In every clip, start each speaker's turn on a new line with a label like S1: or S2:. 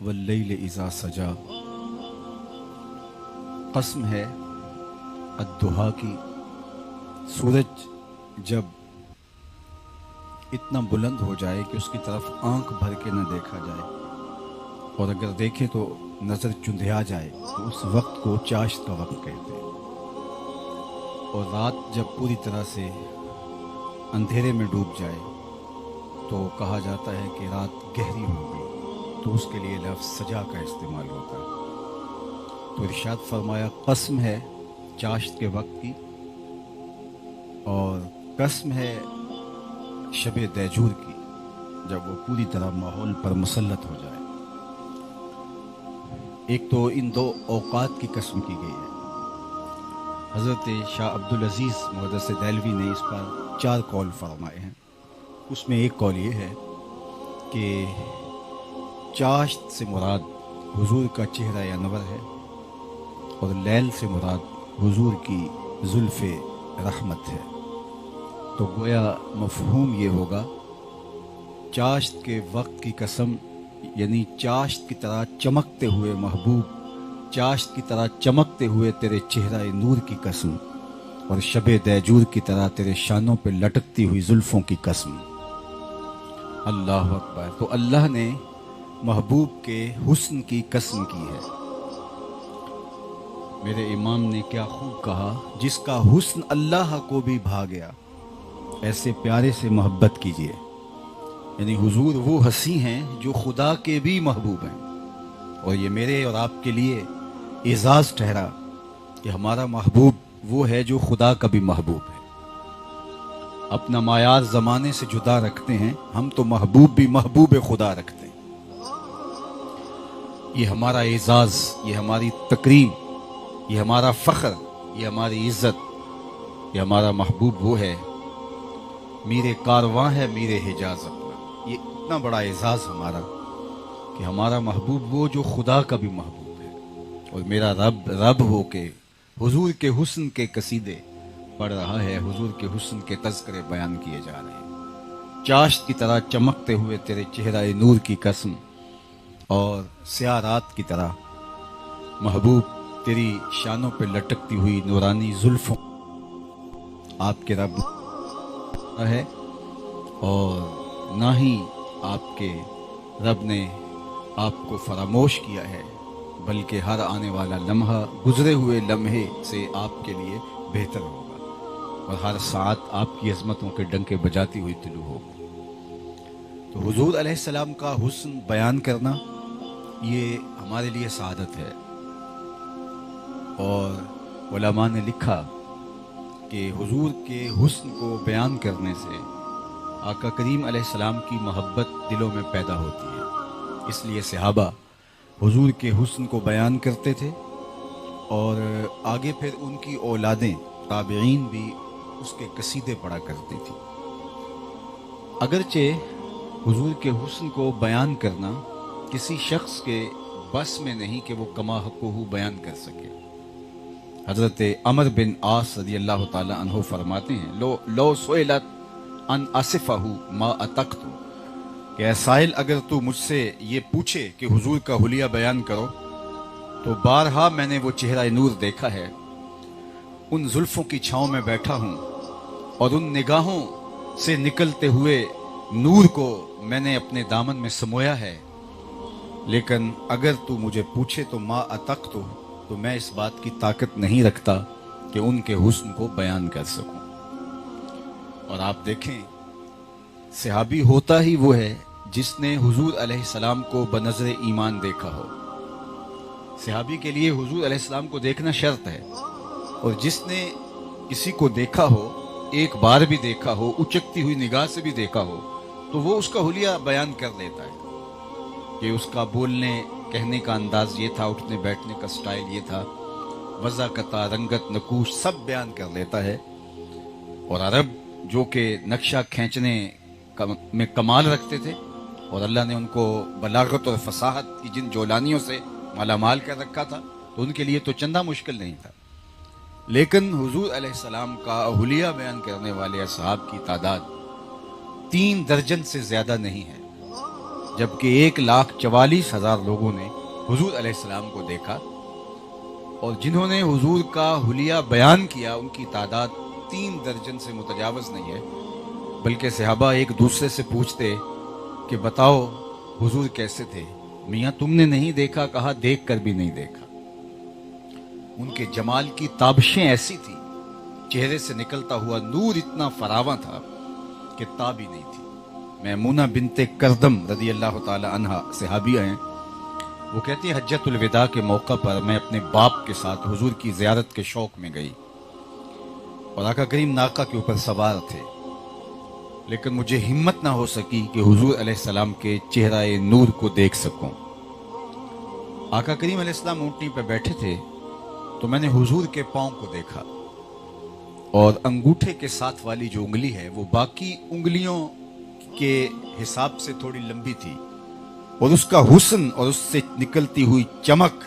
S1: واللیل اذا سجا، قسم ہے الضحیٰ کی، سورج جب اتنا بلند ہو جائے کہ اس کی طرف آنکھ بھر کے نہ دیکھا جائے، اور اگر دیکھے تو نظر چندھیا جائے، تو اس وقت کو چاشت کا وقت کہتے ہیں۔ اور رات جب پوری طرح سے اندھیرے میں ڈوب جائے تو کہا جاتا ہے کہ رات گہری ہو گئی، تو اس کے لیے لفظ سجا کا استعمال ہوتا ہے۔ تو ارشاد فرمایا قسم ہے چاشت کے وقت کی، اور قسم ہے شب دیجور کی، جب وہ پوری طرح ماحول پر مسلط ہو جائے۔ ایک تو ان دو اوقات کی قسم کی گئی ہے۔ حضرت شاہ عبدالعزیز محدث دہلوی نے اس پر 4 قول فرمائے ہیں۔ اس میں ایک قول یہ ہے کہ چاشت سے مراد حضور کا چہرہ انور ہے، اور لیل سے مراد حضور کی زلف رحمت ہے۔ تو گویا مفہوم یہ ہوگا چاشت کے وقت کی قسم، یعنی چاشت کی طرح چمکتے ہوئے محبوب، چاشت کی طرح چمکتے ہوئے تیرے چہرہ نور کی قسم، اور شب دیجور کی طرح تیرے شانوں پہ لٹکتی ہوئی زلفوں کی قسم۔ اللہ اکبر۔ تو اللہ نے محبوب کے حسن کی قسم کی ہے۔ میرے امام نے کیا خوب کہا، جس کا حسن اللہ کو بھی بھا گیا، ایسے پیارے سے محبت کیجیے۔ یعنی حضور وہ ہنسی ہیں جو خدا کے بھی محبوب ہیں، اور یہ میرے اور آپ کے لیے اعزاز ٹھہرا کہ ہمارا محبوب وہ ہے جو خدا کا بھی محبوب ہے۔ اپنا معیار زمانے سے جدا رکھتے ہیں ہم، تو محبوب بھی محبوب خدا رکھتے ہیں۔ یہ ہمارا اعزاز، یہ ہماری تکریم، یہ ہمارا فخر، یہ ہماری عزت، یہ ہمارا محبوب وہ ہے، میرے کارواں ہے میرے حجاز اپنا۔ یہ اتنا بڑا اعزاز ہمارا کہ ہمارا محبوب وہ جو خدا کا بھی محبوب ہے، اور میرا رب ہو کے حضور کے حسن کے قصیدے پڑھ رہا ہے، حضور کے حسن کے تذکرے بیان کیے جا رہے ہیں۔ چاشت کی طرح چمکتے ہوئے تیرے چہرہ نور کی قسم، اور سیاہ رات کی طرح محبوب تیری شانوں پہ لٹکتی ہوئی نورانی زلفوں، آپ کے رب ہے، اور نہ ہی آپ کے رب نے آپ کو فراموش کیا ہے، بلکہ ہر آنے والا لمحہ گزرے ہوئے لمحے سے آپ کے لیے بہتر ہوگا، اور ہر ساعت آپ کی عظمتوں کے ڈنکے بجاتی ہوئی طلوع ہوگی۔ تو حضور علیہ السلام کا حسن بیان کرنا یہ ہمارے لیے سعادت ہے، اور علماء نے لکھا کہ حضور کے حسن کو بیان کرنے سے آقا کریم علیہ السلام کی محبت دلوں میں پیدا ہوتی ہے۔ اس لیے صحابہ حضور کے حسن کو بیان کرتے تھے، اور آگے پھر ان کی اولادیں تابعین بھی اس کے قصیدے پڑھا کرتی تھی۔ اگرچہ حضور کے حسن کو بیان کرنا کسی شخص کے بس میں نہیں کہ وہ کما حقہ بیان کر سکے۔ حضرت عمر بن عاص رضی اللہ تعالی عنہ فرماتے ہیں، لو سئلت ان اصفہ ما اتقت، کہ اے سائل اگر تو مجھ سے یہ پوچھے کہ حضور کا حلیہ بیان کرو، تو بارہا میں نے وہ چہرہ نور دیکھا ہے، ان زلفوں کی چھاؤں میں بیٹھا ہوں، اور ان نگاہوں سے نکلتے ہوئے نور کو میں نے اپنے دامن میں سمویا ہے، لیکن اگر تو مجھے پوچھے تو ما اتقت، تو میں اس بات کی طاقت نہیں رکھتا کہ ان کے حسن کو بیان کر سکوں۔ اور آپ دیکھیں، صحابی ہوتا ہی وہ ہے جس نے حضور علیہ السلام کو بنظر ایمان دیکھا ہو۔ صحابی کے لیے حضور علیہ السلام کو دیکھنا شرط ہے، اور جس نے کسی کو دیکھا ہو، ایک بار بھی دیکھا ہو، اچکتی ہوئی نگاہ سے بھی دیکھا ہو، تو وہ اس کا حلیہ بیان کر لیتا ہے کہ اس کا بولنے کہنے کا انداز یہ تھا، اٹھنے بیٹھنے کا سٹائل یہ تھا، وضاقت، رنگت، نقوش سب بیان کر لیتا ہے۔ اور عرب جو کہ نقشہ کھینچنے میں کمال رکھتے تھے، اور اللہ نے ان کو بلاغت اور فصاحت کی جن جولانیوں سے مالا مال کر رکھا تھا، تو ان کے لیے تو چندہ مشکل نہیں تھا۔ لیکن حضور علیہ السلام کا حلیہ بیان کرنے والے اصحاب کی تعداد 3 درجن سے زیادہ نہیں ہے۔ جبکہ 1,44,000 لوگوں نے حضور علیہ السلام کو دیکھا، اور جنہوں نے حضور کا حلیہ بیان کیا ان کی تعداد 3 درجن سے متجاوز نہیں ہے، بلکہ صحابہ ایک دوسرے سے پوچھتے کہ بتاؤ حضور کیسے تھے؟ میاں تم نے نہیں دیکھا، کہا دیکھ کر بھی نہیں دیکھا۔ ان کے جمال کی تابشیں ایسی تھی، چہرے سے نکلتا ہوا نور اتنا فراواں تھا کہ تاب ہی نہیں تھی۔ میمونہ بنت کردم رضی اللہ تعالی عنہا صحابیہ ہیں، وہ کہتی ہیں حجۃ الوداع کے موقع پر میں اپنے باپ کے ساتھ حضور کی زیارت کے شوق میں گئی، اور آقا کریم ناقہ کے اوپر سوار تھے، لیکن مجھے ہمت نہ ہو سکی کہ حضور علیہ السلام کے چہرہ نور کو دیکھ سکوں۔ آقا کریم علیہ السلام اونٹنی پہ بیٹھے تھے تو میں نے حضور کے پاؤں کو دیکھا، اور انگوٹھے کے ساتھ والی جو انگلی ہے وہ باقی انگلیوں کے حساب سے تھوڑی لمبی تھی، اور اس کا حسن اور اس سے نکلتی ہوئی چمک،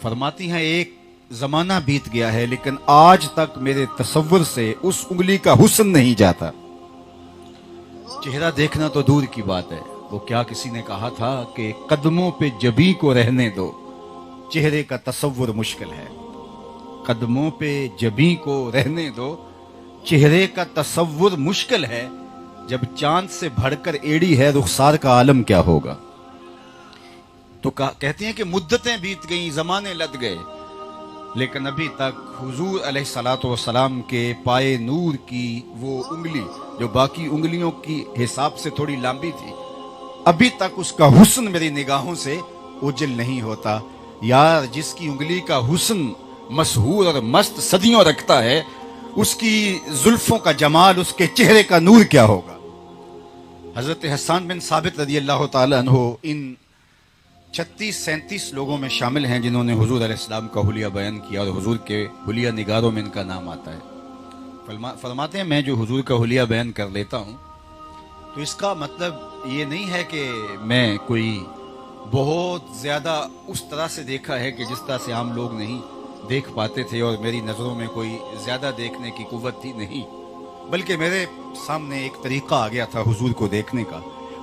S1: فرماتی ہیں ایک زمانہ بیت گیا ہے لیکن آج تک میرے تصور سے اس انگلی کا حسن نہیں جاتا۔ چہرہ دیکھنا تو دور کی بات ہے، وہ کیا کسی نے کہا تھا کہ قدموں پہ جبیں کو رہنے دو، چہرے کا تصور مشکل ہے۔ قدموں پہ جبیں کو رہنے دو، چہرے کا تصور مشکل ہے، جب چاند سے بڑھ کر ایڑی ہے رخسار کا عالم کیا ہوگا۔ تو کہتے ہیں کہ مدتیں بیت گئیں، زمانے لد گئے، لیکن ابھی تک حضور علیہ الصلوۃ والسلام کے پائے نور کی وہ انگلی جو باقی انگلیوں کی حساب سے تھوڑی لمبی تھی، ابھی تک اس کا حسن میری نگاہوں سے اوجل نہیں ہوتا۔ یار جس کی انگلی کا حسن مسحور اور مست صدیوں رکھتا ہے، اس کی زلفوں کا جمال، اس کے چہرے کا نور کیا ہوگا۔ حضرت حسان بن ثابت رضی اللہ تعالی عنہ ان 36-37 لوگوں میں شامل ہیں جنہوں نے حضور علیہ السلام کا حلیہ بیان کیا، اور حضور کے حلیہ نگاروں میں ان کا نام آتا ہے۔ فرماتے ہیں میں جو حضور کا حلیہ بیان کر لیتا ہوں تو اس کا مطلب یہ نہیں ہے کہ میں کوئی بہت زیادہ اس طرح سے دیکھا ہے کہ جس طرح سے عام لوگ نہیں دیکھ پاتے تھے، اور میری نظروں میں کوئی زیادہ دیکھنے کی قوت تھی، نہیں، بلکہ میرے سامنے ایک طریقہ آ گیا تھا حضور کو دیکھنے کا،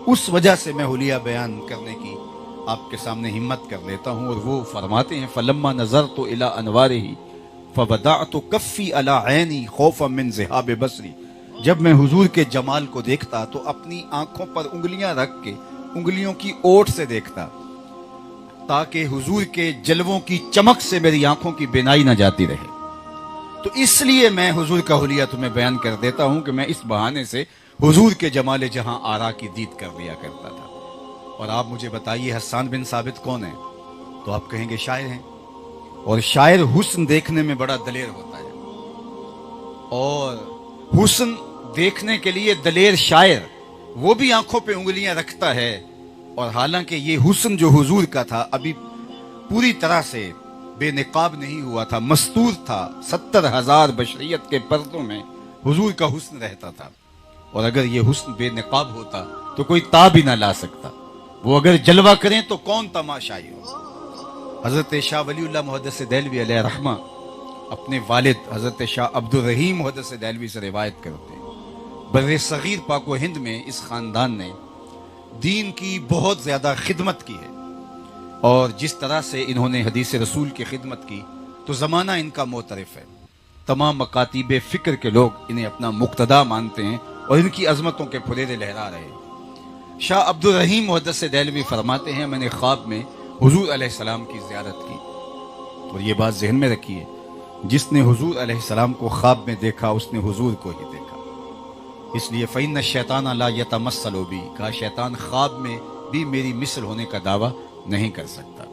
S1: اس وجہ سے میں حلیہ بیان کرنے کی آپ کے سامنے ہمت کر لیتا ہوں۔ اور وہ فرماتے ہیں فلما نظرت الی انوارہ فوضعت کفی علی عینی خوفا من ذہاب بصری، جب میں حضور کے جمال کو دیکھتا تو اپنی آنکھوں پر انگلیاں رکھ کے انگلیوں کی اوٹ سے دیکھتا، تاکہ حضور کے جلووں کی چمک سے میری آنکھوں کی بینائی نہ جاتی رہے۔ تو اس لیے میں حضور کا حلیہ تمہیں بیان کر دیتا ہوں کہ میں اس بہانے سے حضور کے جمال جہاں آرا کی دید کر لیا کرتا تھا۔ اور آپ مجھے بتائیے حسان بن ثابت کون ہے؟ تو آپ کہیں گے شاعر ہیں، اور شاعر حسن دیکھنے میں بڑا دلیر ہوتا ہے، اور حسن دیکھنے کے لیے دلیر شاعر وہ بھی آنکھوں پہ انگلیاں رکھتا ہے، اور حالانکہ یہ حسن جو حضور کا تھا ابھی پوری طرح سے بے نقاب نہیں ہوا تھا، مستور تھا، 70,000 بشریت کے پردوں میں حضور کا حسن رہتا تھا، اور اگر یہ حسن بے نقاب ہوتا تو کوئی تاب ہی نہ لا سکتا، وہ اگر جلوہ کریں تو کون تماشائی ہو۔ حضرت شاہ ولی اللہ محدث دہلوی علیہ رحمہ اپنے والد حضرت شاہ عبد الرحیم محدث دہلوی سے روایت کرتے ہیں، بر صغیر پاک و ہند میں اس خاندان نے دین کی بہت زیادہ خدمت کی ہے، اور جس طرح سے انہوں نے حدیث رسول کی خدمت کی تو زمانہ ان کا معترف ہے، تمام مکاتیب فکر کے لوگ انہیں اپنا مقتدا مانتے ہیں اور ان کی عظمتوں کے پھریرے لہرا رہے ہیں۔ شاہ عبد الرحیم محدث دہلوی فرماتے ہیں میں نے خواب میں حضور علیہ السلام کی زیارت کی، اور یہ بات ذہن میں رکھیے، جس نے حضور علیہ السلام کو خواب میں دیکھا اس نے حضور کو ہی دیکھا، اس لیے فَإِنَّ الشَّيْطَانَ لَا يَتَمَثَّلُ بِي، کہا شیطان خواب میں بھی میری مثل ہونے کا دعویٰ نہیں کر سکتا۔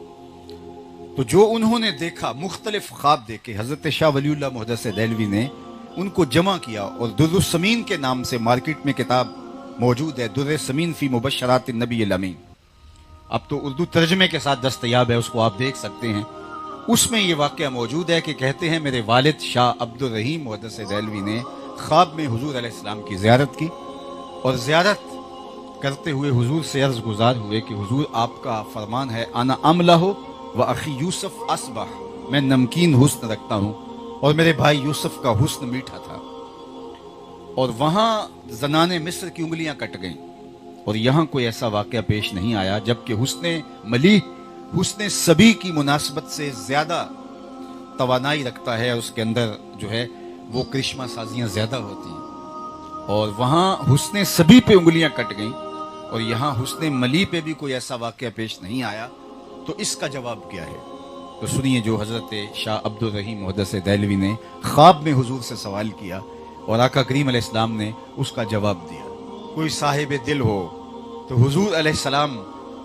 S1: تو جو انہوں نے دیکھا مختلف خواب دیکھے، حضرت شاہ ولی اللہ محدث دہلوی نے ان کو جمع کیا، اور در السمین کے نام سے مارکیٹ میں کتاب موجود ہے، در السمین فی مبشرات النبی الامین، اب تو اردو ترجمے کے ساتھ دستیاب ہے، اس کو آپ دیکھ سکتے ہیں۔ اس میں یہ واقعہ موجود ہے کہ کہتے ہیں میرے والد شاہ عبد الرحیم محدث دہلوی نے خواب میں حضور علیہ السلام کی زیارت کی، اور زیارت کرتے ہوئے حضور سے عرض گزار ہوئے کہ حضور آپ کا فرمان ہے انا املہ و اخی یوسف اصبح، میں نمکین حسن رکھتا ہوں اور میرے بھائی یوسف کا حسن میٹھا تھا، اور وہاں زنان مصر کی انگلیاں کٹ گئیں، اور یہاں کوئی ایسا واقعہ پیش نہیں آیا جبکہ حسن ملیح حسن سبی کی مناسبت سے زیادہ توانائی رکھتا ہے، اس کے اندر جو ہے وہ کرشمہ سازیاں زیادہ ہوتی ہیں، اور وہاں حسن سبی پہ انگلیاں کٹ گئیں اور یہاں حسن ملیح پہ بھی کوئی ایسا واقعہ پیش نہیں آیا، تو اس کا جواب کیا ہے؟ تو سنیے جو حضرت شاہ عبد الرحیم محدث دہلوی نے خواب میں حضور سے سوال کیا اور آقا کریم علیہ السلام نے اس کا جواب دیا۔ کوئی صاحب دل ہو تو حضور علیہ السلام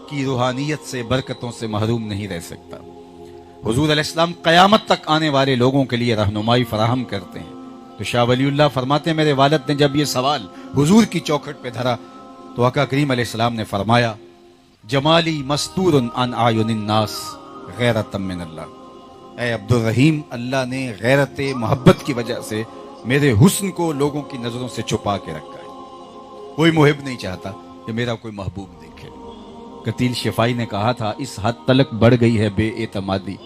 S1: کی روحانیت سے، برکتوں سے محروم نہیں رہ سکتا۔ حضور علیہ السلام قیامت تک آنے والے لوگوں کے لیے رہنمائی فراہم کرتے ہیں۔ تو شاہ ولی اللہ فرماتے ہیں میرے والد نے جب یہ سوال حضور کی چوکھٹ پہ دھرا تو آقا کریم علیہ السلام نے فرمایا جمالی مستور عن اعین الناس غیرۃ من اللہ، اے عبد الرحیم، اللہ نے غیرت محبت کی وجہ سے میرے حسن کو لوگوں کی نظروں سے چھپا کے رکھا ہے۔ کوئی محب نہیں چاہتا کہ میرا کوئی محبوب دیکھے۔ قتیل شفائی نے کہا تھا اس حد تلک بڑھ گئی ہے بے اعتمادی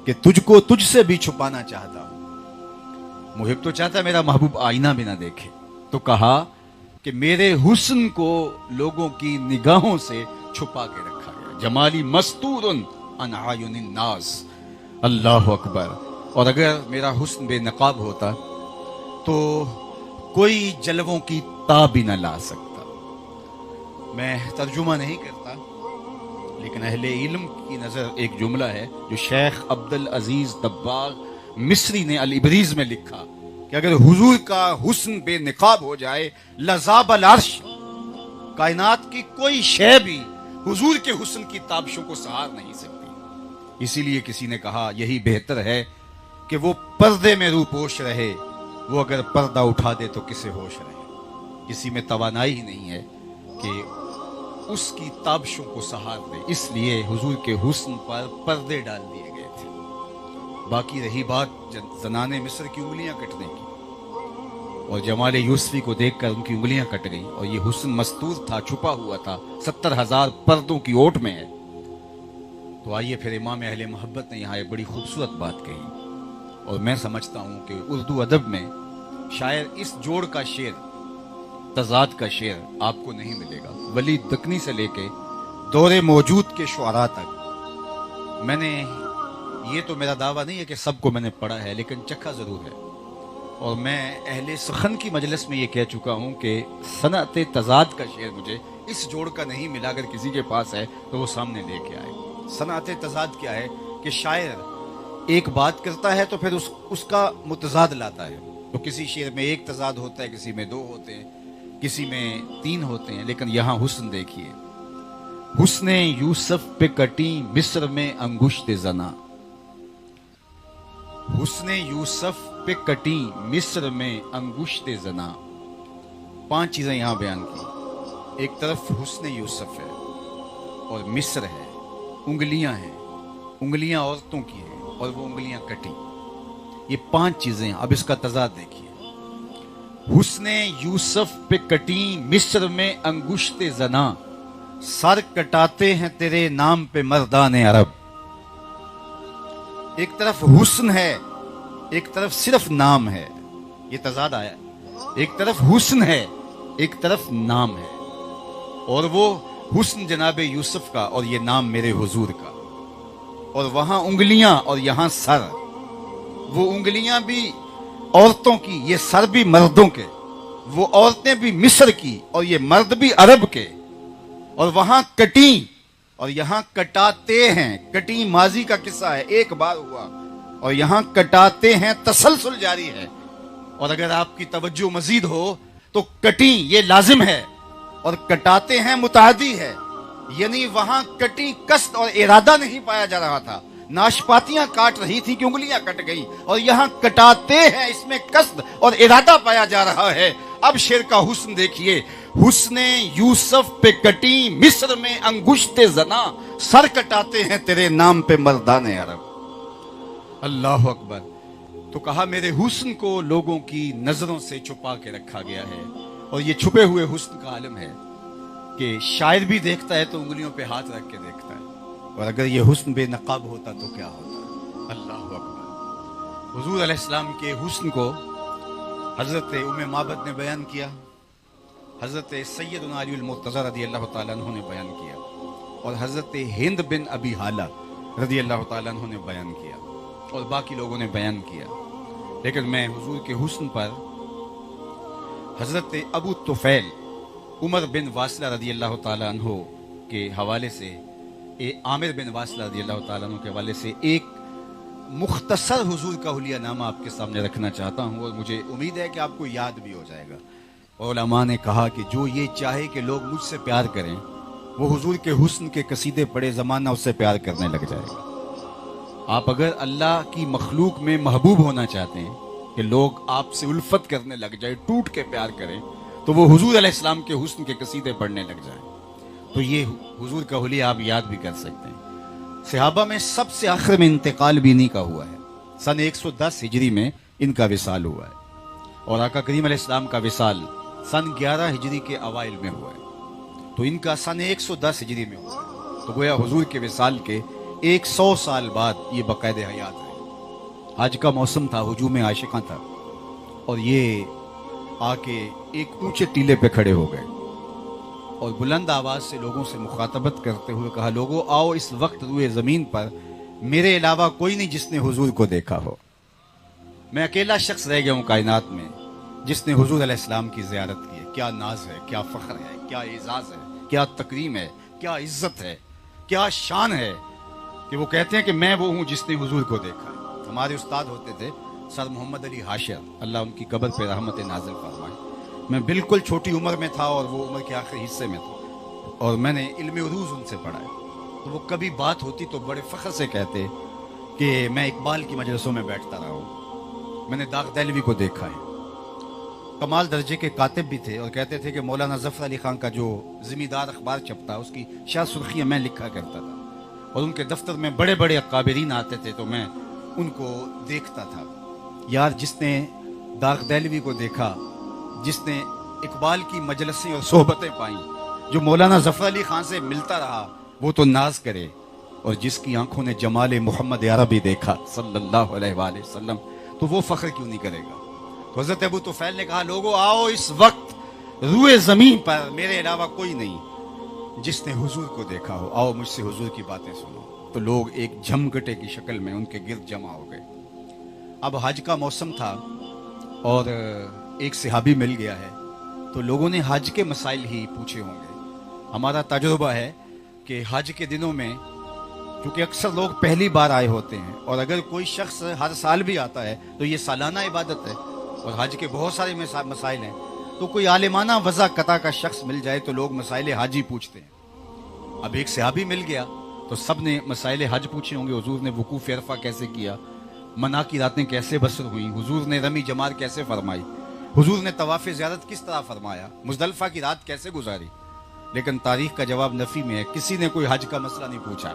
S1: کہ تجھ کو تجھ سے بھی چھپانا چاہتا ہوں۔ محب تو چاہتا ہے میرا محبوب آئینہ بھی نہ دیکھے، تو کہا کہ میرے حسن کو لوگوں کی نگاہوں سے چھپا کے رکھا گیا۔ جمالی مستور عن اعین الناس، اللہ اکبر۔ اور اگر میرا حسن بے نقاب ہوتا تو کوئی جلووں کی تاب بھی نہ لا سکتا۔ میں ترجمہ نہیں کرتا، لیکن اہل علم کی نظر ایک جملہ ہے جو شیخ عبد العزیز دباغ مصری نے الابریز میں لکھا کہ اگر حضور کا حسن بے نقاب ہو جائے لذاب العرش، کائنات کی کوئی شے بھی حضور کے حسن کی تابشوں کو سہار نہیں سکتی۔ اسی لیے کسی نے کہا یہی بہتر ہے کہ وہ پردے میں روپوش رہے، وہ اگر پردہ اٹھا دے تو کسے ہوش رہے۔ کسی میں توانائی ہی نہیں ہے کہ اس کی تابشوں کو سہار دے، اس لیے حضور کے حسن پر پردے ڈال دیے گئے تھے۔ باقی رہی بات زنان مصر کی انگلیاں کٹنے کی، اور جمال یوسفی کو دیکھ کر ان کی انگلیاں کٹ گئیں، اور یہ حسن مستور تھا، چھپا ہوا تھا، 70,000 پردوں کی اوٹ میں ہے۔ تو آئیے پھر امام اہل محبت نے یہاں ایک بڑی خوبصورت بات کہی، اور میں سمجھتا ہوں کہ اردو ادب میں شاید اس جوڑ کا شعر، تضاد کا شعر آپ کو نہیں ملے گا۔ ولی دکنی سے لے کے دور موجود کے شعراء تک، میں نے یہ تو میرا دعویٰ نہیں ہے کہ سب کو میں نے پڑھا ہے، لیکن چکھا ضرور ہے، اور میں اہل سخن کی مجلس میں یہ کہہ چکا ہوں کہ صنعت تضاد کا شعر مجھے اس جوڑ کا نہیں ملا، اگر کسی کے پاس ہے تو وہ سامنے لے کے آئے۔ صنعت تضاد کیا ہے کہ شاعر ایک بات کرتا ہے تو پھر اس کا متضاد لاتا ہے۔ تو کسی شعر میں ایک تضاد ہوتا ہے، کسی میں 2 ہوتے ہیں، کسی میں 3 ہوتے ہیں، لیکن یہاں حسن دیکھیے۔ حسن یوسف پہ کٹی مصر میں انگشت زنا، حسن یوسف پہ کٹی مصر میں انگشت زنا۔ 5 چیزیں یہاں بیان کی۔ ایک طرف حسن یوسف ہے اور مصر ہے، انگلیاں ہیں، انگلیاں عورتوں کی ہیں اور وہ انگلیاں کٹی۔ یہ 5 چیزیں، اب اس کا تضاد دیکھیے۔ حسن یوسف پہ کٹی مصر میں انگشت زنا، سر کٹاتے ہیں تیرے نام پہ مردان عرب۔ ایک طرف حسن ہے، ایک طرف صرف نام ہے، یہ تضاد آیا۔ ایک طرف حسن ہے، ایک طرف نام ہے، اور وہ حسن جناب یوسف کا اور یہ نام میرے حضور کا، اور وہاں انگلیاں اور یہاں سر۔ وہ انگلیاں بھی عورتوں کی، یہ سر بھی مردوں کے، وہ عورتیں بھی مصر کی اور یہ مرد بھی عرب کے، اور وہاں کٹیں اور یہاں کٹاتے ہیں۔ کٹیں ماضی کا قصہ ہے، ایک بار ہوا، اور یہاں کٹاتے ہیں تسلسل جاری ہے۔ اور اگر آپ کی توجہ مزید ہو تو کٹیں یہ لازم ہے اور کٹاتے ہیں متعدی ہے، یعنی وہاں کٹیں قصد اور ارادہ نہیں پایا جا رہا تھا، ناشپاتیاں کاٹ رہی تھی کہ انگلیاں کٹ گئیں، اور یہاں کٹاتے ہیں اس میں قصد اور ارادہ پایا جا رہا ہے۔ اب شعر کا حسن دیکھیے۔ حسن یوسف پہ کٹی مصر میں انگشت زنا، سر کٹاتے ہیں تیرے نام پہ مردان عرب۔ اللہ اکبر۔ تو کہا میرے حسن کو لوگوں کی نظروں سے چھپا کے رکھا گیا ہے، اور یہ چھپے ہوئے حسن کا عالم ہے کہ شاعر بھی دیکھتا ہے تو انگلیوں پہ ہاتھ رکھ کے دیکھتا ہے، اور اگر یہ حسن بے نقاب ہوتا تو کیا ہوتا۔ اللہ اکبر۔ حضور علیہ السلام کے حسن کو حضرت ام معبد نے بیان کیا حضرت سیدنا علی المرتضی رضی اللہ تعالیٰ عنہ نے بیان کیا، اور حضرت ہند بن ابی حالہ رضی اللہ تعالیٰ عنہ نے بیان کیا، اور باقی لوگوں نے بیان کیا۔ لیکن میں حضور کے حسن پر حضرت ابو طفیل عمر بن واصلہ رضی اللہ تعالیٰ عنہ کے حوالے سے، عامر بن واصلہ رضی اللہ تعالیٰ عنہ کے حوالے سے ایک مختصر حضور کا حلیہ نامہ آپ کے سامنے رکھنا چاہتا ہوں، اور مجھے امید ہے کہ آپ کو یاد بھی ہو جائے گا۔ علماء نے کہا کہ جو یہ چاہے کہ لوگ مجھ سے پیار کریں، وہ حضور کے حسن کے قصیدے پڑھے، زمانہ اس سے پیار کرنے لگ جائے گا۔ آپ اگر اللہ کی مخلوق میں محبوب ہونا چاہتے ہیں کہ لوگ آپ سے الفت کرنے لگ جائے، ٹوٹ کے پیار کریں، تو وہ حضور علیہ السلام کے حسن کے قصیدے پڑھنے لگ جائیں، تو یہ حضور کا حلیہ آپ یاد بھی کر سکتے ہیں۔ صحابہ میں سب سے آخر میں انتقال بھی انہی کا ہوا ہے، سن 110 ہجری میں ان کا وصال ہوا ہے، اور آقا کریم علیہ السلام کا وصال سن 11 ہجری کے اوائل میں ہوا ہے، تو ان کا سن 110 ہجری میں ہوا ہے، تو گویا حضور کے وصال کے 100 سال بعد یہ باقاعدہ حیات رہے۔ حج کا موسم تھا، ہجوم عاشقاں تھا، اور یہ آ کے ایک اونچے ٹیلے پہ کھڑے ہو گئے، اور بلند آواز سے لوگوں سے مخاطبت کرتے ہوئے کہا، لوگوں آؤ، اس وقت روئے زمین پر میرے علاوہ کوئی نہیں جس نے حضور کو دیکھا ہو، میں اکیلا شخص رہ گیا ہوں کائنات میں جس نے حضور علیہ السلام کی زیارت کی ہے۔ کیا ناز ہے، کیا فخر ہے، کیا اعزاز ہے، کیا تکریم ہے، کیا عزت ہے، کیا شان ہے کہ وہ کہتے ہیں کہ میں وہ ہوں جس نے حضور کو دیکھا ہے۔ ہمارے استاد ہوتے تھے سر محمد علی حاشر، اللہ ان کی قبر پہ رحمت نازل فرمائے۔ میں بالکل چھوٹی عمر میں تھا اور وہ عمر کے آخری حصے میں تھا، اور میں نے علم عروض ان سے پڑھا ہے، تو وہ کبھی بات ہوتی تو بڑے فخر سے کہتے کہ میں اقبال کی مجلسوں میں بیٹھتا رہا ہوں، میں نے داغ دہلوی کو دیکھا ہے۔ کمال درجے کے کاتب بھی تھے، اور کہتے تھے کہ مولانا ظفر علی خان کا جو زمیندار اخبار چھپتا، اس کی شاہ سرخیاں میں لکھا کرتا تھا، اور ان کے دفتر میں بڑے بڑے اکابرین آتے تھے تو میں ان کو دیکھتا تھا۔ یار، جس نے داغ دہلوی کو دیکھا، جس نے اقبال کی مجلسیں اور صحبتیں پائیں، جو مولانا ظفر علی خان سے ملتا رہا، وہ تو ناز کرے، اور جس کی آنکھوں نے جمال محمد عربی دیکھا صلی اللہ علیہ وآلہ وسلم، تو وہ فخر کیوں نہیں کرے گا؟ تو حضرت ابو طفیل نے کہا، لوگوں آؤ، اس وقت روئے زمین پر میرے علاوہ کوئی نہیں جس نے حضور کو دیکھا ہو، آؤ مجھ سے حضور کی باتیں سنو۔ تو لوگ ایک جھمگٹے کی شکل میں ان کے گرد جمع ہو گئے۔ اب حج کا موسم تھا اور ایک صحابی مل گیا ہے، تو لوگوں نے حج کے مسائل ہی پوچھے ہوں گے۔ ہمارا تجربہ ہے کہ حج کے دنوں میں کیونکہ اکثر لوگ پہلی بار آئے ہوتے ہیں، اور اگر کوئی شخص ہر سال بھی آتا ہے تو یہ سالانہ عبادت ہے، اور حج کے بہت سارے مسائل ہیں، تو کوئی عالمانہ وضع قطع کا شخص مل جائے تو لوگ مسائل حج ہی پوچھتے ہیں۔ اب ایک صحابی مل گیا تو سب نے مسائل حج پوچھے ہوں گے، حضور نے وقوف عرفہ کیسے کیا، منا کی راتیں کیسے بسر ہوئیں، حضور نے رمی جمار کیسے فرمائی، حضور نے طواف زیارت کس طرح فرمایا، مزدلفہ کی رات کیسے گزاری۔ لیکن تاریخ کا جواب نفی میں ہے، کسی نے کوئی حج کا مسئلہ نہیں پوچھا۔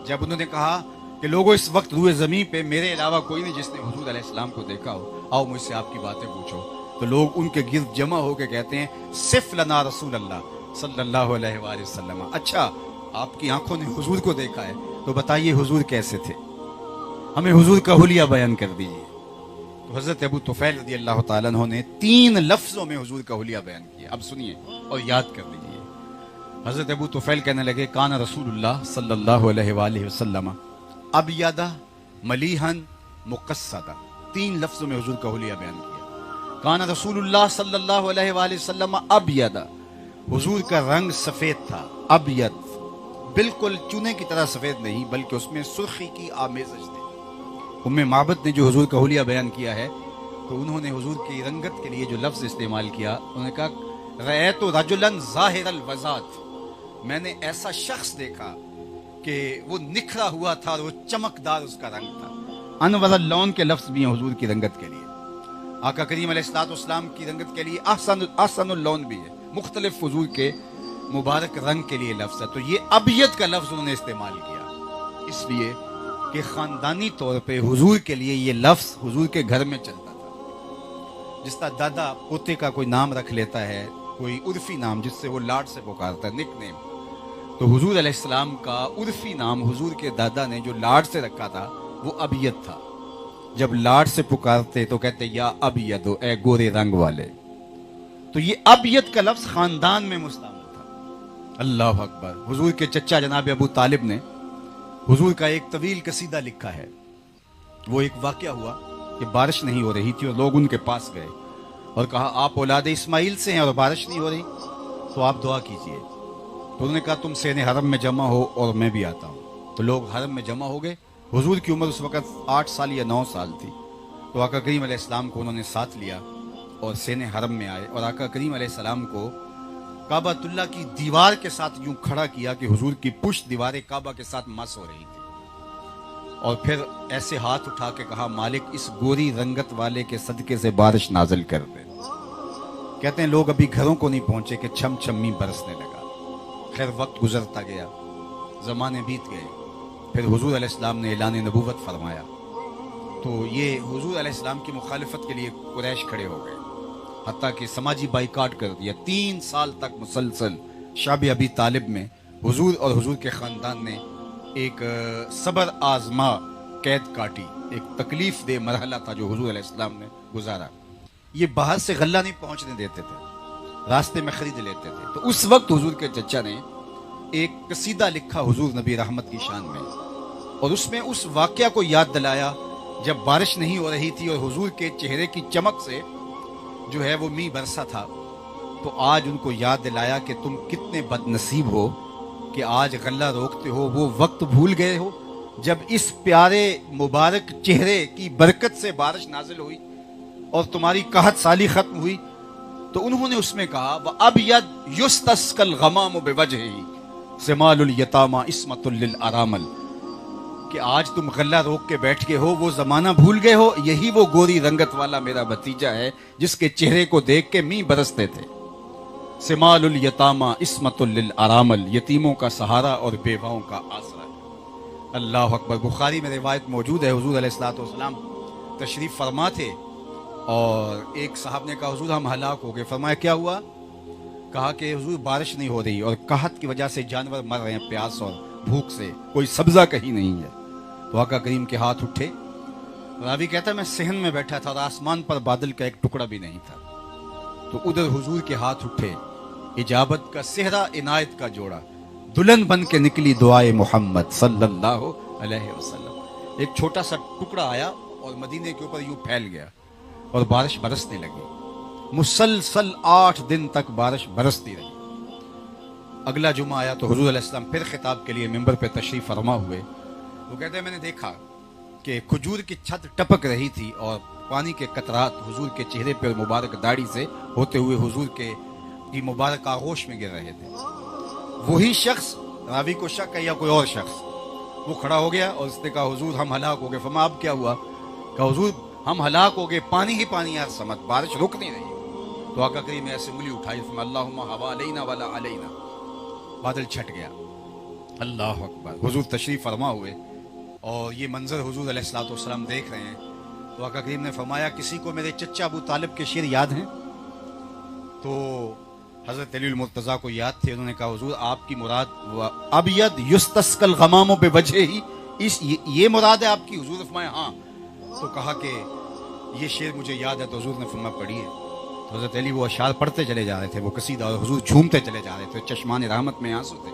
S1: جب انہوں نے کہا کہ لوگوں اس وقت روئے زمین پہ میرے علاوہ کوئی نہیں جس نے حضور علیہ السلام کو دیکھا ہو، آؤ مجھ سے آپ کی باتیں پوچھو، تو لوگ ان کے گرد جمع ہو کے کہتے ہیں، صف لنا رسول اللہ صلی اللہ علیہ وآلہ وسلم، اچھا آپ کی آنکھوں نے حضور کو دیکھا ہے تو بتائیے حضور کیسے تھے، ہمیں حضور کا حلیہ بیان کر دیجیے۔ تو حضرت ابو طفیل رضی اللہ تعالیٰ عنہ نے 3 لفظوں میں حضور کا حلیہ بیان کیا۔ اب سنیے اور یاد کر لیجیے۔ حضرت ابو طفیل کہنے لگے، کان رسول اللہ صلی اللہ علیہ وآلہ وسلم ابیض ملیحا مقصدا، 3 لفظوں میں حضور کا حلیہ بیان کیا۔ کان رسول اللہ صلی اللہ علیہ وآلہ وسلم ابیض، حضور کا رنگ سفید تھا، ابیض بالکل چونے کی طرح سفید نہیں بلکہ اس میں سرخی کی آمیزش تھی۔ ام معبد نے جو حضور کا حلیہ بیان کیا ہے تو انہوں نے حضور کی رنگت کے لیے جو لفظ استعمال کیا، انہوں نے کہا، رأیت رجلا ظاہر الوضاۃ، میں نے ایسا شخص دیکھا کہ وہ نکھرا ہوا تھا اور وہ چمکدار اس کا رنگ تھا۔ انور اللون کے لفظ بھی ہیں حضور کی رنگت کے لیے، آقا کریم علیہ الصلوۃ والسلام کی رنگت کے لیے احسن اللون بھی ہے، مختلف حضور کے مبارک رنگ کے لیے لفظ ہے۔ تو یہ ابیض کا لفظ انہوں نے استعمال کیا، اس لیے کہ خاندانی طور پہ حضور کے لیے یہ لفظ حضور کے گھر میں چلتا تھا۔ جس طرح دادا پوتے کا کوئی نام رکھ لیتا ہے، کوئی عرفی نام جس سے وہ لاڈ سے پکارتا ہے، نک نیم، تو حضور علیہ السلام کا عرفی نام حضور کے دادا نے جو لاڈ سے رکھا تھا وہ ابیض تھا۔ جب لاڈ سے پکارتے تو کہتے، یا ابیض، اے گورے رنگ والے۔ تو یہ ابیض کا لفظ خاندان میں مستعمل تھا۔ اللہ اکبر۔ حضور کے چچا جناب ابو طالب نے حضور کا ایک طویل قصیدہ لکھا ہے۔ وہ ایک واقعہ ہوا کہ بارش نہیں ہو رہی تھی اور لوگ ان کے پاس گئے اور کہا آپ اولاد اسماعیل سے ہیں اور بارش نہیں ہو رہی تو آپ دعا کیجئے۔ تو انہوں نے کہا تم سین حرم میں جمع ہو اور میں بھی آتا ہوں۔ تو لوگ حرم میں جمع ہو گئے۔ حضور کی عمر اس وقت 8 سال یا 9 سال تھی۔ تو آقا کریم علیہ السلام کو انہوں نے ساتھ لیا اور سین حرم میں آئے اور آقا کریم علیہ السلام کو کعبہ اللہ کی دیوار کے ساتھ یوں کھڑا کیا کہ حضور کی پشت دیوار کعبہ کے ساتھ مس ہو رہی تھی، اور پھر ایسے ہاتھ اٹھا کے کہا مالک اس گوری رنگت والے کے صدقے سے بارش نازل کر دے۔ کہتے ہیں لوگ ابھی گھروں کو نہیں پہنچے کہ چھم چھمی برسنے لگا۔ خیر وقت گزرتا گیا، زمانے بیت گئے، پھر حضور علیہ السلام نے اعلان نبوت فرمایا۔ تو یہ حضور علیہ السلام کی مخالفت کے لیے قریش کھڑے ہو گئے، حتیٰ کہ سماجی بائیکاٹ کر دیا۔ 3 سال تک مسلسل شعب ابی طالب میں حضور اور حضور کے خاندان نے ایک صبر آزما قید کاٹی، ایک تکلیف دہ مرحلہ تھا جو حضور علیہ السلام نے گزارا۔ یہ باہر سے غلہ نہیں پہنچنے دیتے تھے، راستے میں خرید لیتے تھے۔ تو اس وقت حضور کے چچا نے ایک قصیدہ لکھا حضور نبی رحمت کی شان میں، اور اس میں اس واقعہ کو یاد دلایا جب بارش نہیں ہو رہی تھی اور حضور کے چہرے کی چمک سے جو ہے وہ می برسا تھا۔ تو آج ان کو یاد دلایا کہ تم کتنے بد نصیب ہو کہ آج غلہ روکتے ہو، وہ وقت بھول گئے ہو جب اس پیارے مبارک چہرے کی برکت سے بارش نازل ہوئی اور تمہاری قحط سالی ختم ہوئی۔ تو انہوں نے اس میں کہا وَأَبْيَضْ يُسْتَسْقَى الْغَمَامُ بِوَجْهِهِ سِمَالُ الْيَتَامَى عِصْمَةٌ لِلْأَرَامِلِ، کہ آج تم غلہ روک کے بیٹھ گئے ہو، وہ زمانہ بھول گئے ہو، یہی وہ گوری رنگت والا میرا بھتیجا ہے جس کے چہرے کو دیکھ کے می برستے تھے۔ سمال الیتامہ عصمۃ للارامل، یتیموں کا سہارا اور بیواؤں کا آسرا۔ اللہ اکبر۔ بخاری میں روایت موجود ہے، حضور علیہ الصلوۃ والسلام تشریف فرما تھے اور ایک صاحب نے کہا حضور ہم ہلاک ہو گئے۔ فرمایا کیا ہوا؟ کہا کہ حضور بارش نہیں ہو رہی اور قحط کی وجہ سے جانور مر رہے ہیں پیاس اور بھوک سے، کوئی سبزہ کہیں نہیں ہے۔ تو آقا کریم کے ہاتھ اٹھے، راوی کہتا ہے میں صحن میں بیٹھا تھا اور آسمان پر بادل کا ایک ٹکڑا بھی نہیں تھا۔ تو ادھر حضور کے ہاتھ اٹھے، اجابت کا صحرا عنایت کا جوڑا، دلہن بن کے نکلی دعائے محمد صلی اللہ علیہ وسلم۔ ایک چھوٹا سا ٹکڑا آیا اور مدینے کے اوپر یوں پھیل گیا اور بارش برسنے لگی۔ مسلسل 8 دن تک بارش برستی رہی۔ اگلا جمعہ آیا تو حضور علیہ السلام پھر خطاب کے لیے ممبر پہ تشریف فرما ہوئے۔ وہ کہتے ہیں میں نے دیکھا کہ کھجور کی چھت ٹپک رہی تھی اور پانی کے قطرات حضور کے چہرے پہ اور مبارک داڑھی سے ہوتے ہوئے حضور کے مبارک آغوش میں گر رہے تھے۔ وہی شخص، راوی کو شک ہے یا کوئی اور شخص، وہ کھڑا ہو گیا اور اس نے کہا حضور ہم ہلاک ہو گئے۔ فرمایا اب کیا ہوا؟ کہا حضور ہم ہلاک ہو گئے، پانی ہی پانی یار سمت، بارش رک نہیں رہی۔ تو آقا کریم نے ایسے انگلی اٹھائی، فرمایا اللہم حوالینا ولا علینا، بادل چھٹ گیا۔ اللہ اکبر۔ حضور تشریف فرما ہوئے اور یہ منظر حضور علیہ الصلوۃ والسلام دیکھ رہے ہیں۔ تو آقا کریم نے فرمایا کسی کو میرے چچا ابو طالب کے شعر یاد ہیں؟ تو حضرت علی المرتضیٰ کو یاد تھے۔ انہوں نے کہا حضور آپ کی مراد ابیض یستسقى الغمام بوجهه، یہ مراد ہے آپ کی؟ حضور نے فرمایا ہاں۔ تو کہا کہ یہ شعر مجھے یاد ہے، تو حضور نے فرمایا پڑھیے۔ تو حضرت علی وہ اشعار پڑھتے چلے جا رہے تھے، وہ قصیدہ، اور حضور جھومتے چلے جا رہے تھے، چشمان رحمت میں آنسو تھے۔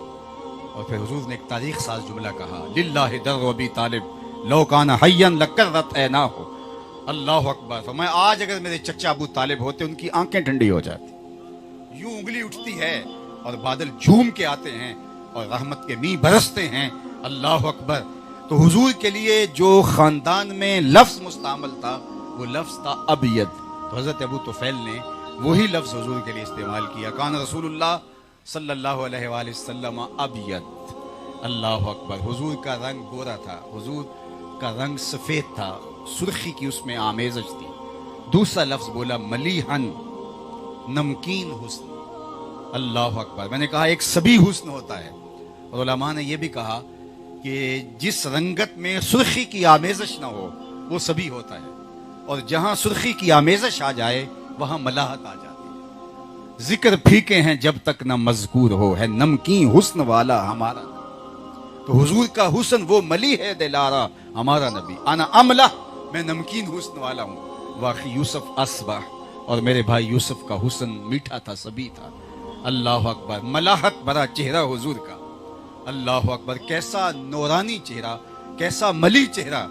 S1: اور پھر حضور نے ایک تاریخ ساز جملہ کہا للہ در ابی طالب لو کان حیا لکرت عیناہ۔ اللہ اکبر۔ فرمایا آج اگر میرے چچا ابو طالب ہوتے ان کی آنکھیں ٹھنڈی ہو جاتی۔ یوں انگلی اٹھتی ہے اور بادل جھوم کے آتے ہیں اور رحمت کے می برستے ہیں۔ اللہ اکبر۔ تو حضور کے لیے جو خاندان میں لفظ مستعمل تھا وہ لفظ تھا ابیض۔ تو حضرت ابو طفیل نے وہی لفظ حضور کے لیے استعمال کیا، کان رسول اللہ صلی اللہ علیہ وآلہ وسلم ابیض۔ اللہ اکبر۔ حضور کا رنگ گورا تھا، حضور کا رنگ سفید تھا، سرخی کی اس میں آمیزش تھی۔ دوسرا لفظ بولا ملیحن، نمکین حسن۔ اللہ اکبر۔ میں نے کہا ایک سبی حسن ہوتا ہے، اور علماء نے یہ بھی کہا کہ جس رنگت میں سرخی کی آمیزش نہ ہو وہ سبی ہوتا ہے، اور جہاں سرخی کی آمیزش آ جائے وہاں ملاحت آ جاتی ہے۔ ذکر پھیکے ہیں جب تک نہ مذکور ہو، ہے نمکین حسن والا ہمارا نبی۔ تو حضور کا حسن وہ ملی ہے دلارا ہمارا نبی، انا املہ، میں نمکین حسن والا ہوں۔ واقعی یوسف اصبح اور میرے بھائی یوسف کا حسن میٹھا تھا، سبھی تھا۔ اللہ اکبر، ملاحت بھرا چہرہ حضور کا، اللہ اکبر، کیسا نورانی چہرہ، کیسا ملی چہرہ۔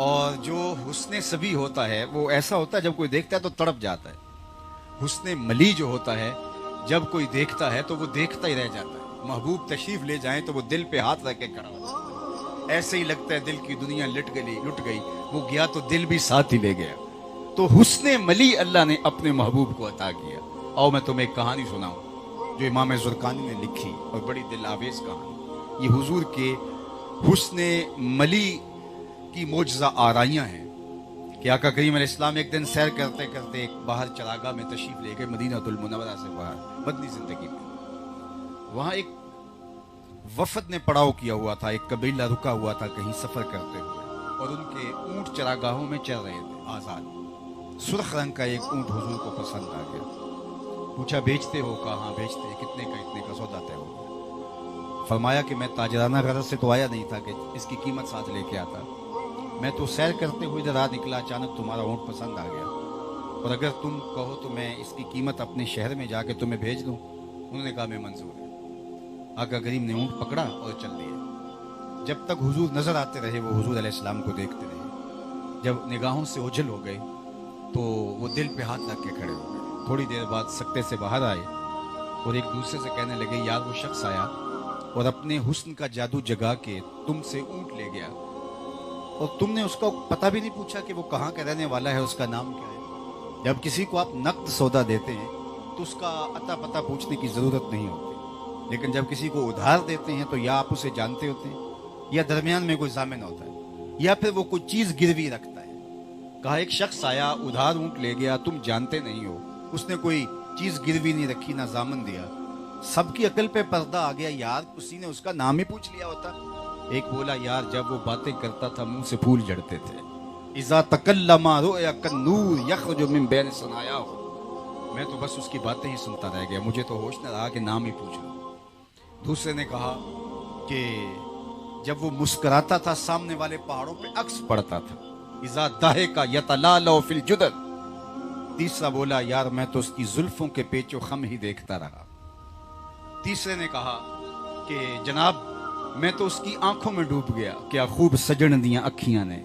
S1: اور جو حسن سبی ہوتا ہے وہ ایسا ہوتا ہے جب کوئی دیکھتا ہے تو تڑپ جاتا ہے۔ حسن ملی جو ہوتا ہے جب کوئی دیکھتا ہے تو وہ دیکھتا ہی رہ جاتا ہے۔ محبوب تشریف لے جائیں تو وہ دل پہ ہاتھ رکھ کے کھڑا ہو جاتا ہے، ایسے ہی لگتا ہے دل کی دنیا لٹ گئی، وہ گیا تو دل بھی ساتھ ہی لے گیا۔ تو حسن ملی اللہ نے اپنے محبوب کو عطا کیا۔ آؤ میں تمہیں ایک کہانی سناؤں جو امام زرقانی نے لکھی، اور بڑی دل آویز کہانی۔ یہ حضور کے حسن ملی کی معجزہ آرائیاں ہیں کہ آقا کریم علیہ السلام ایک دن سیر کرتے کرتے ایک باہر چراگاہ میں تشریف لے گئے، مدینہ المنورہ سے باہر، مدنی زندگی میں۔ وہاں ایک وفد نے پڑاؤ کیا ہوا تھا، ایک قبیلہ رکا ہوا تھا کہیں سفر کرتے ہوئے، اور ان کے اونٹ چراگاہوں میں چل رہے تھے آزاد۔ سرخ رنگ کا ایک اونٹ حضور کو پسند آ گیا، پوچھا بیچتے ہو؟ کہا ہاں بیچتے ہیں۔ کتنے کا؟ اتنے کا سودا طے ہو گیا۔ فرمایا کہ میں تاجرانہ غرض سے تو آیا نہیں تھا کہ اس کی قیمت ساتھ لے کے آتا، میں تو سیر کرتے ہوئے ادھر نکلا، اچانک تمہارا اونٹ پسند آ گیا، اور اگر تم کہو تو میں اس کی قیمت اپنے شہر میں جا کے تمہیں بھیج دوں۔ انہوں نے کہا میں منظور ہے۔ آقا کریم نے اونٹ پکڑا اور چل دیے۔ جب تک حضور نظر آتے رہے وہ حضور علیہ السلام کو دیکھتے رہے۔ جب نگاہوں سے اوجھل ہو گئے تو وہ دل پہ ہاتھ رکھ کے کھڑے ہو گئے۔ تھوڑی دیر بعد سکتے سے باہر آئے اور ایک دوسرے سے کہنے لگے یار وہ شخص آیا اور اپنے حسن کا جادو جگا کے تم سے اونٹ لے گیا، اور تم نے اس کا پتہ بھی نہیں پوچھا کہ وہ کہاں کا رہنے والا ہے، اس کا نام کیا ہے۔ جب کسی کو آپ نقد سودا دیتے ہیں تو اس کا اتا پتہ پوچھنے کی ضرورت نہیں ہوتی، لیکن جب کسی کو ادھار دیتے ہیں تو یا آپ اسے جانتے ہوتے ہیں، یا درمیان میں کوئی ضامن ہوتا ہے، یا پھر وہ کوئی چیز گروی رکھتا ہے۔ کہا ایک شخص آیا، ادھار اونٹ لے گیا، تم جانتے نہیں ہو، اس نے کوئی چیز گروی نہیں رکھی، نہ ضامن دیا۔ سب کی عقل پہ پردہ آ گیا، یار کسی نے اس کا نام ہی پوچھ لیا ہوتا۔ ایک بولا یار جب وہ باتیں کرتا تھا منہ سے پھول جھڑتے تھے، اذا تکلم رؤیا کالنور یخرج من بین ثنایاہ، میں تو بس اس کی باتیں ہی سنتا رہ گیا، مجھے تو ہوش نہ رہا کہ نام ہی پوچھ لوں۔ دوسرے نے کہا کہ جب وہ مسکراتا تھا سامنے والے پہاڑوں پہ عکس پڑتا تھا، اذا ضحک یتلالؤ فی الجدد۔ تیسرا بولا یار میں تو اس کی زلفوں کے پیچ و خم ہی دیکھتا رہا۔ تیسرے نے کہا کہ جناب میں تو اس کی آنکھوں میں ڈوب گیا، کیا خوب سجن دیاں اکھیاں نے،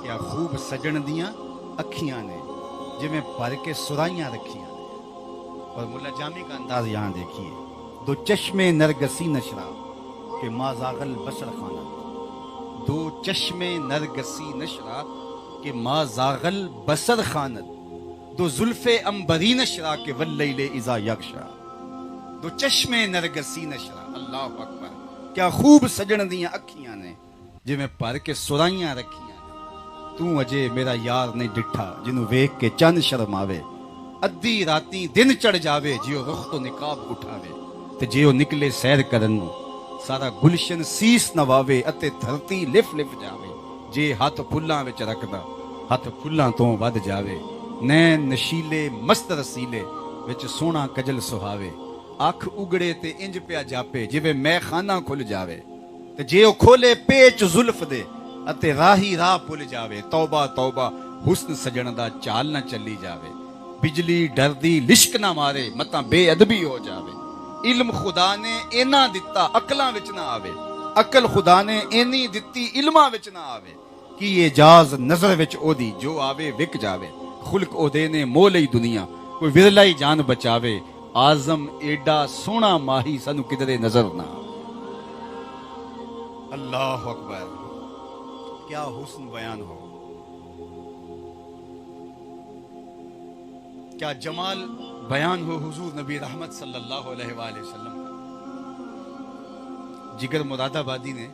S1: کیا خوب سجن دیاں اکھیاں نے، جی میں بھر کے سرائیاں رکھیاں نے۔ اور ملا جامی کا انداز یہاں دیکھیے، دو چشمے نرگسی نشرا کہ ما زاغ البصر خانہ، دو چشمے نرگسی نشرا کہ ما زاغ البصر خانت، دو زلف عنبری نشرا کہ واللیل اذا یغشا، دو چشمے نرگسی نشرا، اللہ اکبر، کیا خوب سجن دیاں اکھیاں نے، جی میں پر کے سرائیاں رکھیاں نے، تو اجے میرا یار نہیں ڈٹھا جنوں ویکھ کے چند شرماوے، ادھی راتی دن چڑھ جاوے جیو رخ تو نقاب اٹھاوے، تے جیو نکلے سیر کرن نو سارا گلشن سیس نواوے اتے دھرتی لف لف جاوے، جے ہاتھ پھلاں وچ رکھدا ہاتھ پھلاں تو ود جاوے، نین نشیلے مست رسیلے وچ سونا کجل سہاوے، اکھ اگڑے تے انج پیا جاپے جویں میں خانہ کھل جاوے، تے جے او کھولے پیچ زلف دے اتے راہی راہ پل جاوے، توبہ توبہ حسن سجن دا چال نہ چلی جاوے، بجلی ڈردی لشک نہ مارے متاں بے ادبی ہو جاوے، علم خدا نے اینا دتا عقلاں وچ نہ آوے، عقل خدا نے اینی دتی علماں وچ نہ آوے، کی اعجاز نظر وچ او دی جو آوے وک جاوے، خلق او دے نے مول ہی دنیا کوئی ورلا ہی جان بچاوے، آزم ایڈا سونا ماہی سانو کدرے نظر نہ آوے۔ اللہ اکبر، کیا حسن بیان ہو، کیا جمال بیان ہو حضور نبی رحمت صلی اللہ علیہ وآلہ وسلم کا۔ جگر مراد آبادی نے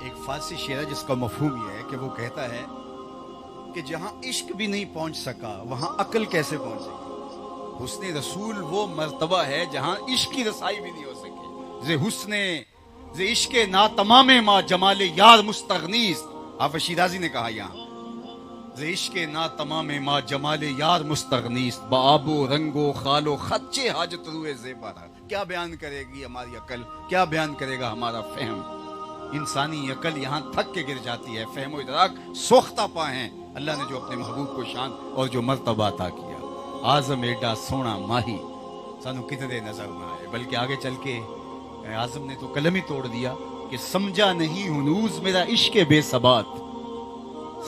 S1: ایک فارسی شعر ہے جس کا مفہوم یہ ہے کہ وہ کہتا ہے کہ جہاں عشق بھی نہیں پہنچ سکا وہاں عقل کیسے پہنچ سکی۔ حسن رسول وہ مرتبہ ہے جہاں عشق کی رسائی بھی نہیں ہو سکی۔ زے حسن زے عشق نا تمام ما جمال یار مستغنیست، حافظ شیرازی نے کہا یہاں زے عشق نا تمام ما جمال یار مستغنیست، بآب و رنگ و خال و خدچے حاجت روئے زیبارہ۔ کیا بیان کرے گی ہماری عقل، کیا بیان کرے گا ہمارا فہم۔ انسانی عقل یہاں تھک کے گر جاتی ہے، فہم و ادراک سوختہ پا ہیں۔ اللہ نے جو اپنے محبوب کو شان اور جو مرتبہ عطا کیا. آزم ایڈا سونا ماہی سانو کتنے نظر نہ آئے. بلکہ آگے چل کے اعظم نے تو قلم ہی توڑ دیا کہ سمجھا نہیں ہنوز میرا عشق بے ثبات،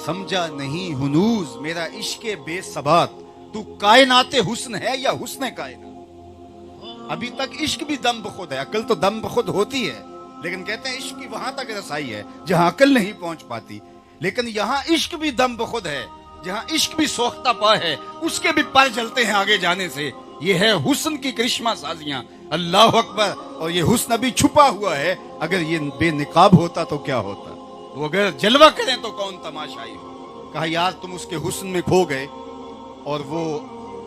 S1: سمجھا نہیں ہنوز میرا عشق بے ثبات، تو کائنات حسن ہے یا حسن کائنات. ابھی تک عشق بھی دم بخود ہے، عقل تو دم بخود ہوتی ہے، لیکن کہتے ہیں عشق کی وہاں تک رسائی ہے جہاں عقل نہیں پہنچ پاتی. لیکن یہاں عشق بھی دم بخود ہے، جہاں عشق بھی سوختہ پا ہے، اس کے بھی پر جلتے ہیں آگے جانے سے. یہ ہے حسن کی کرشمہ سازیاں. اللہ اکبر. اور یہ حسن ابھی چھپا ہوا ہے. اگر یہ بے نقاب ہوتا تو کیا ہوتا؟ وہ اگر جلوہ کریں تو کون تماشائی ہو. کہا یار تم اس کے حسن میں کھو گئے اور وہ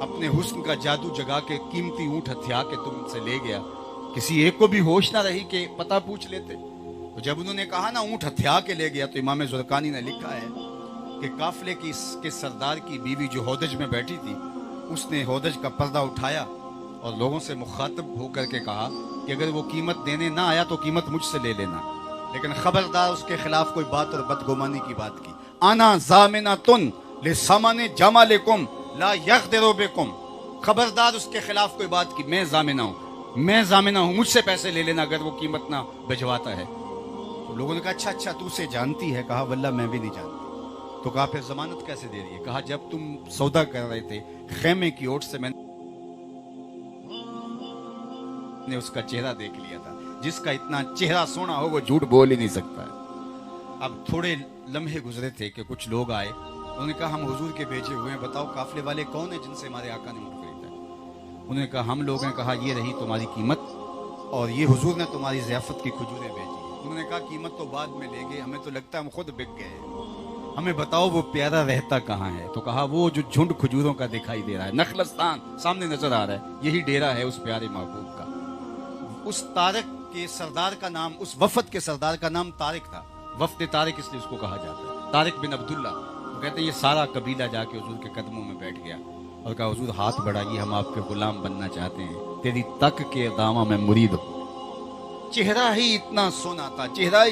S1: اپنے حسن کا جادو جگا کے قیمتی اونٹ ہتھیا کے تم سے لے گیا. کسی ایک کو بھی ہوش نہ رہی کہ پتہ پوچھ لیتے. تو جب انہوں نے کہا نا اونٹ ہتھیا کے لے گیا، تو امام زرقانی نے لکھا ہے کہ قافلے کی کے سردار کی بیوی جو ہودج میں بیٹھی تھی، اس نے ہودج کا پردہ اٹھایا اور لوگوں سے مخاطب ہو کر کے کہا کہ اگر وہ قیمت دینے نہ آیا تو قیمت مجھ سے لے لینا، لیکن خبردار اس کے خلاف کوئی بات اور بدگمانی کی بات کی. آنا ضامنۃ لسامان جمالکم لا یغدر بکم. خبردار اس کے خلاف کوئی بات کی، میں ضامنہ ہوں، مجھ سے پیسے لے لینا اگر وہ قیمت نہ بھجواتا ہے. تو لوگوں نے کہا اچھا تو اسے جانتی ہے؟ کہا واللہ میں بھی نہیں جانتی. تو کہا پھر ضمانت کیسے دے رہی ہے؟ کہا جب تم سودا کر رہے تھے خیمے کی اوٹ سے میں نے اس کا چہرہ دیکھ لیا تھا. جس کا اتنا چہرہ سونا ہو وہ جھوٹ بول ہی نہیں سکتا ہے. اب تھوڑے لمحے گزرے تھے کہ کچھ لوگ آئے، انہوں نے کہا ہم حضور کے بھیجے ہوئے ہیں، بتاؤ قافلے والے کون ہیں جن سے ہمارے آقا نے اونٹ خریدا ہے؟ انہوں نے کہا ہم لوگ ہیں. کہا یہ رہی تمہاری قیمت اور یہ حضور نے تمہاری ضیافت کی کھجوریں بھیجی. انہوں نے کہا قیمت تو بعد میں لے گئے، ہمیں تو لگتا ہے ہم خود بک گئے، ہمیں بتاؤ وہ پیارا رہتا کہاں ہے؟ تو کہا وہ جو جھنڈ کھجوروں کا دکھائی دے رہا ہے، نخلستان سامنے نظر آ رہا ہے، یہی ڈیرا ہے اس پیارے محبوب کا. اس طارق کے سردار کا نام، اس وفد کے سردار کا نام طارق تھا. وفد طارق اس لیے اس کو کہا جاتا ہے، طارق بن عبداللہ. وہ کہتے ہیں یہ سارا قبیلہ جا کے حضور کے قدموں میں بیٹھ گیا اور کہا حضور ہاتھ بڑھائیے، ہم آپ کے غلام بننا چاہتے ہیں، تیری تک کے دامہ میں مرید ہوں. چہرہ ہی اتنا سونا تھا، چہرہ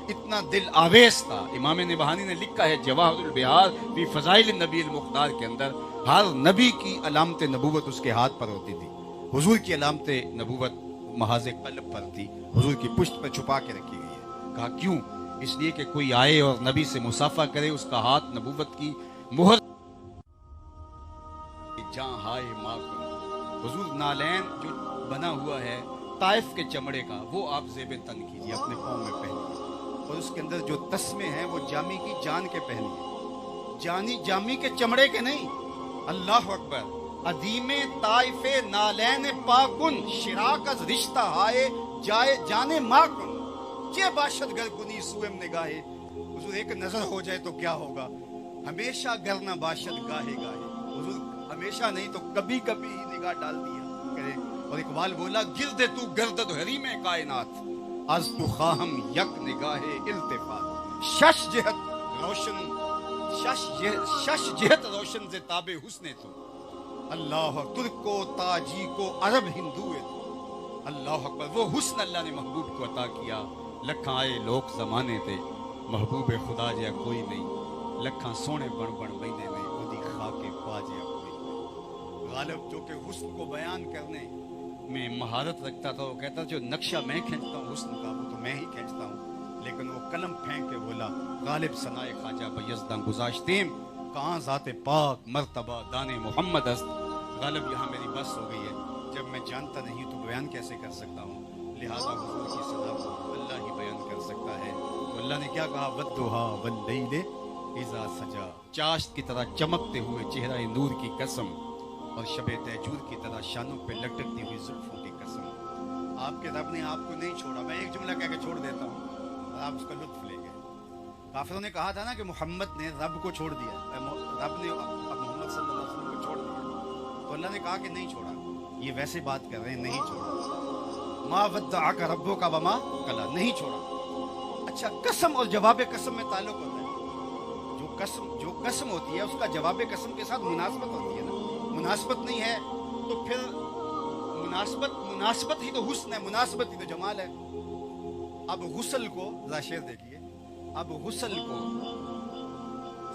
S1: اتنا دل آویز تھا. امام نبہانی نے لکھا ہے جواہر البحار فی فضائل النبی المختار کے اندر، ہر نبی کی علامت نبوت اس کے ہاتھ پر ہوتی تھی. حضور کی علامت نبوت محاذ قلب پر تھی، حضور کی پشت پر چھپا کے رکھی گئی ہے. کہا کیوں؟ اس لیے کہ کوئی آئے اور نبی سے مصافحہ کرے، اس کا ہاتھ نبوت کی مہر جہاں ہائے ماں کو. حضور نالین جو بنا ہوا ہے طائف کے چمڑے کا، وہ آپ زیب تن کیجیے، اپنے پاؤں میں پہنیے، اور اس کے اندر جو تسمے ہیں وہ جامی کی جان کے پہنیے، جامی کے چمڑے کے نہیں. اللہ اکبر. عدیم طائف نالین پاکن شراک از رشتہ ہائے جائے جانے ماں کن چے باشد گر کنی سوئم نگاہے. حضور ایک نظر ہو جائے تو کیا ہوگا؟ ہمیشہ گر نہ باشد گاہے گاہے. حضور ہمیشہ نہیں تو کبھی کبھی ہی نگاہ ڈال دیا کرے. اور اقبال بولا گرد تو گردد حریم کائنات از تو خواہم یک نگاہ التفات. شش جہت روشن سے تاب حسن تو اللہ ترک کو تاجی کو عرب ہندو ہے تو. اللہ اکبر. وہ حسن اللہ نے محبوب کو عطا کیا. لکھاں آئے لوگ زمانے تے محبوب خدا جا کوئی نہیں، لکھاں سونے بن بہنے میں خودی خاک پا جا کوئی نہیں. غالب جو کہ حسن کو بیان کرنے میں مہارت رکھتا تھا، وہ کہتا جو نقشہ میں کھینچتا ہوں حسن کا وہ تو میں ہی کھینچتا ہوں، لیکن وہ قلم پھینک کے بولا غالب ثنائے خواجہ بیزداں گزاشتیم کہاں ذات پاک مرتبہ دان محمد است. غالب یہاں میری بس ہو گئی ہے، جب میں جانتا نہیں تو بیان کیسے کر سکتا ہوں، لہذا حضور کی صدا کو اللہ ہی بیان کر سکتا ہے. تو اللہ نے کیا کہا؟ والضحیٰ واللیل اذا سجا. چاشت کی طرح چمکتے ہوئے چہرہ نور کی قسم اور شب تہجد کی طرح شانوں پہ لٹکتی ہوئی زلفوں کی قسم. آپ کے رب نے آپ کو نہیں چھوڑا. میں ایک جملہ کہہ کے چھوڑ دیتا ہوں اور آپ اس کا لطف لے گئے. کافروں نے کہا تھا نا کہ محمد نے رب کو چھوڑ دیا، رب نے محمد صلی اللہ علیہ وسلم کو چھوڑ دیا. تو اللہ نے کہا کہ نہیں چھوڑا. یہ ویسے بات کر رہے ہیں، نہیں چھوڑا. ما ودعک ربک وما قلی، نہیں چھوڑا. اچھا قسم اور جواب قسم میں تعلق ہوتا ہے. جو قسم ہوتی ہے اس کا جواب قسم کے ساتھ مناسبت ہوتی ہے نا. مناسبت نہیں ہے تو پھر مناسبت ہی تو حسن ہے، مناسبت ہی تو جمال ہے. اب غسل کو ذرا شعر دیکھیے. اب غسل کو